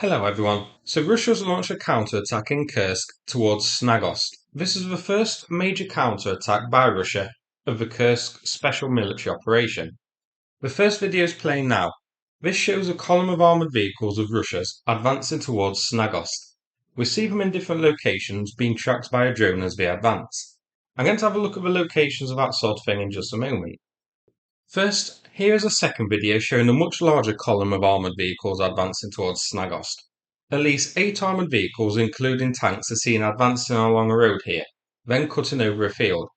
Hello everyone. So Russia's launched a counterattack in Kursk towards Snagost. This is the first major counterattack by Russia of the Kursk special military operation. The first video is playing now. This shows a column of armoured vehicles of Russia's advancing towards Snagost. We see them in different locations being tracked by a drone as they advance. I'm going to have a look at the locations of that sort of thing in just a moment. First, here is a second video showing a much larger column of armoured vehicles advancing towards Snagost. At least 8 armoured vehicles, including tanks, are seen advancing along a road here, then cutting over a field.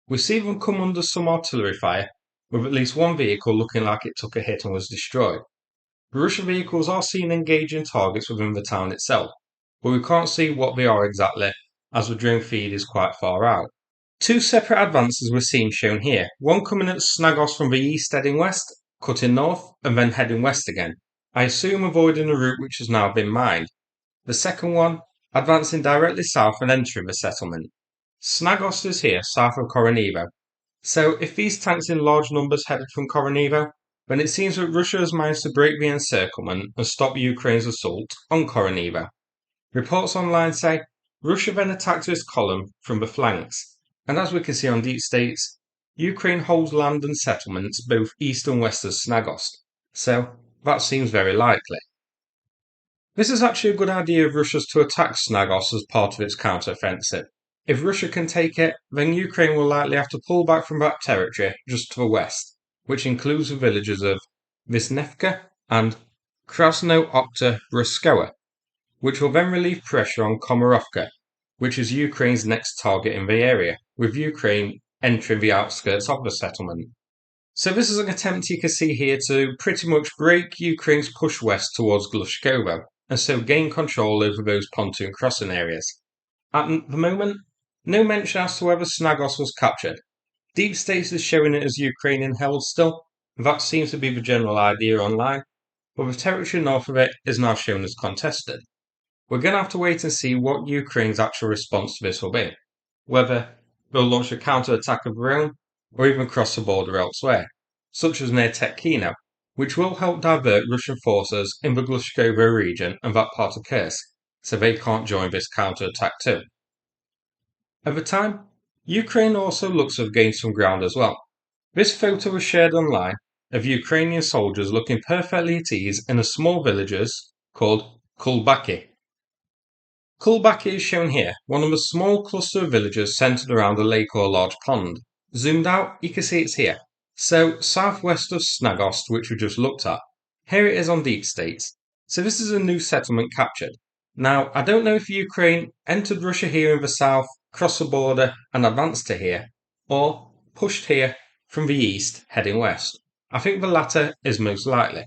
We see them come under some artillery fire, with at least one vehicle looking like it took a hit and was destroyed. The Russian vehicles are seen engaging targets within the town itself, but we can't see what they are exactly, as the drone feed is quite far out. Two separate advances were seen shown here, one coming at Snagost from the east heading west, cutting north, and then heading west again, I assume avoiding a route which has now been mined. The second one, advancing directly south and entering the settlement. Snagost is here, south of Koronivo. So if these tanks in large numbers headed from Koronivo, then it seems that Russia has managed to break the encirclement and stop Ukraine's assault on Koronivo. Reports online say Russia then attacked this column from the flanks. And as we can see on deep states, Ukraine holds land and settlements both east and west of Snagost, so that seems very likely. This is actually a good idea of Russia's to attack Snagost as part of its counter-offensive. If Russia can take it, then Ukraine will likely have to pull back from that territory just to the west, which includes the villages of Visnevka and Krasno-Okta-Bruskoe, which will then relieve pressure on Komarovka, which is Ukraine's next target in the area, with Ukraine entering the outskirts of the settlement. So this is an attempt you can see here to pretty much break Ukraine's push west towards Glushkovo, and so gain control over those pontoon crossing areas. At the moment, no mention as to whether Snagost was captured. Deep States is showing it as Ukrainian held still, that seems to be the general idea online, but the territory north of it is now shown as contested. We're going to have to wait and see what Ukraine's actual response to this will be, whether they'll launch a counter-attack of their own, or even cross the border elsewhere, such as near Tekhino, which will help divert Russian forces in the Glushkovo region and that part of Kursk, so they can't join this counter-attack too. At the time, Ukraine also looks to have gained some ground as well. This photo was shared online of Ukrainian soldiers looking perfectly at ease in a small village called Kulbaki. Kulbaki is shown here, one of a small cluster of villages centered around a lake or a large pond. Zoomed out, you can see it's here. So, southwest of Snagost, which we just looked at. Here it is on deep states. So this is a new settlement captured. Now, I don't know if Ukraine entered Russia here in the south, crossed the border and advanced to here, or pushed here from the east, heading west. I think the latter is most likely.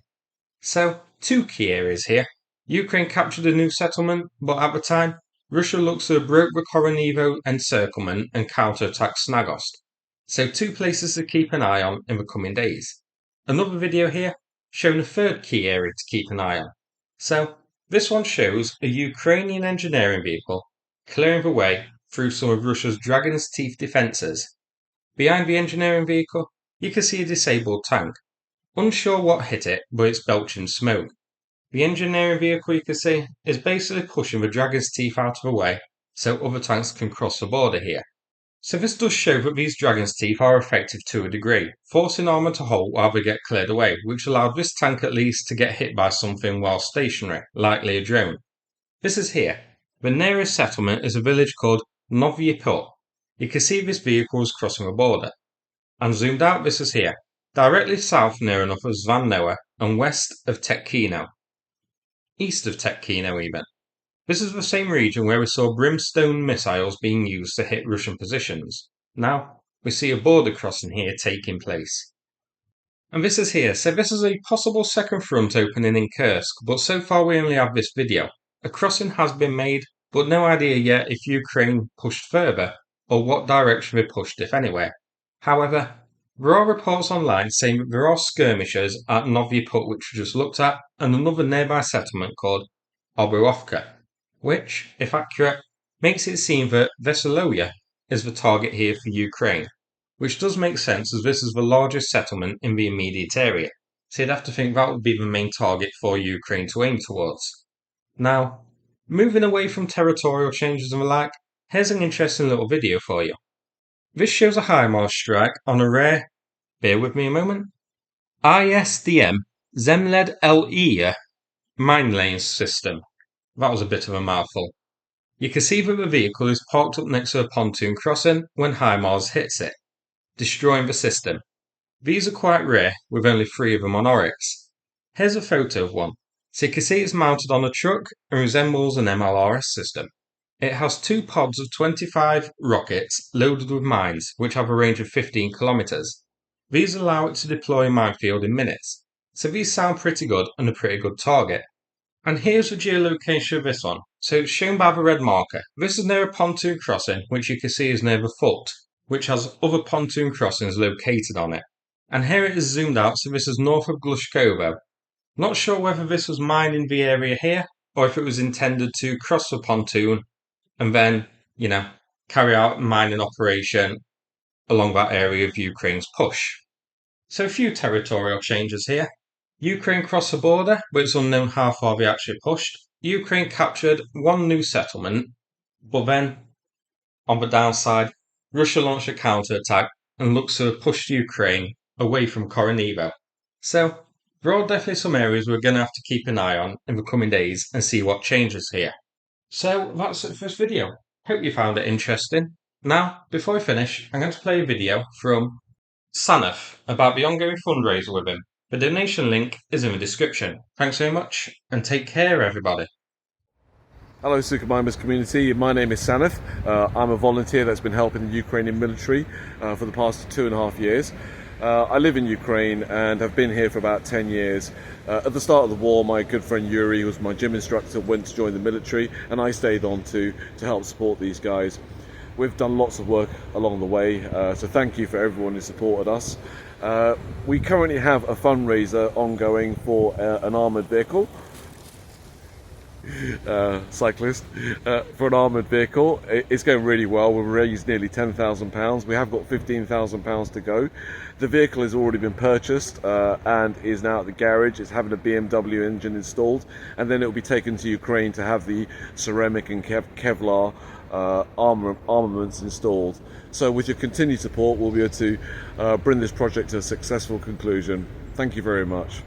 So, two key areas here. Ukraine captured a new settlement, but at the time, Russia looks to have broke the Koronivo encirclement and counter-attacked Snagost. So two places to keep an eye on in the coming days. Another video here showing a third key area to keep an eye on. So this one shows a Ukrainian engineering vehicle clearing the way through some of Russia's Dragon's Teeth defences. Behind the engineering vehicle, you can see a disabled tank. Unsure what hit it, but it's belching smoke. The engineering vehicle you can see is basically pushing the Dragon's Teeth out of the way so other tanks can cross the border here. So this does show that these Dragon's Teeth are effective to a degree, forcing armour to halt while they get cleared away, which allowed this tank at least to get hit by something while stationary, likely a drone. This is here. The nearest settlement is a village called Novye Put. You can see this vehicle is crossing the border. And zoomed out, this is here, directly south near enough of Zvanoa and west of Tekhino. East of Tekhino even. This is the same region where we saw brimstone missiles being used to hit Russian positions. Now, we see a border crossing here taking place. And this is here, so this is a possible second front opening in Kursk, but so far we only have this video. A crossing has been made, but no idea yet if Ukraine pushed further, or what direction they pushed if anywhere. However, there are reports online saying that there are skirmishes at Novye Put which we just looked at, and another nearby settlement called Oburovka, which, if accurate, makes it seem that Veseloya is the target here for Ukraine, which does make sense as this is the largest settlement in the immediate area, so you'd have to think that would be the main target for Ukraine to aim towards. Now, moving away from territorial changes and the like, here's an interesting little video for you. This shows a HIMARS strike on a rare, bear with me a moment, ISDM Zemledeliye minelaying system. That was a bit of a mouthful. You can see that the vehicle is parked up next to a pontoon crossing when HIMARS hits it, destroying the system. These are quite rare, with only 3 of them on Oryx. Here's a photo of one, so you can see it's mounted on a truck and resembles an MLRS system. It has 2 pods of 25 rockets loaded with mines, which have a range of 15 kilometers. These allow it to deploy a minefield in minutes, so these sound pretty good and a pretty good target. And here's the geolocation of this one. So it's shown by the red marker. This is near a pontoon crossing, which you can see is near the foot, which has other pontoon crossings located on it. And here it is zoomed out, so this is north of Glushkovo. Not sure whether this was mining the area here, or if it was intended to cross the pontoon and then, carry out a mining operation along that area of Ukraine's push. So a few territorial changes here. Ukraine crossed the border, but it's unknown how far they actually pushed. Ukraine captured 1 new settlement, but then, on the downside, Russia launched a counterattack and looks to have pushed Ukraine away from Koronivo. So, there are definitely some areas we're going to have to keep an eye on in the coming days and see what changes here. So, that's it for this video. Hope you found it interesting. Now, before I finish, I'm going to play a video from Sanath about the ongoing fundraiser with him. The donation link is in the description. Thanks very much, and take care, everybody. Hello, HIMARS community. My name is Sanath. I'm a volunteer that's been helping the Ukrainian military for the past 2.5 years. I live in Ukraine and have been here for about 10 years. At the start of the war, my good friend Yuri, who was my gym instructor, went to join the military, and I stayed on to help support these guys. We've done lots of work along the way, so thank you for everyone who supported us. We currently have a fundraiser ongoing for an armoured vehicle, for an armoured vehicle. It's going really well. We've raised nearly £10,000. We have got £15,000 to go. The vehicle has already been purchased and is now at the garage. It's having a BMW engine installed, and then it will be taken to Ukraine to have the ceramic and Kevlar armaments installed. So with your continued support, we'll be able to bring this project to a successful conclusion. Thank you very much.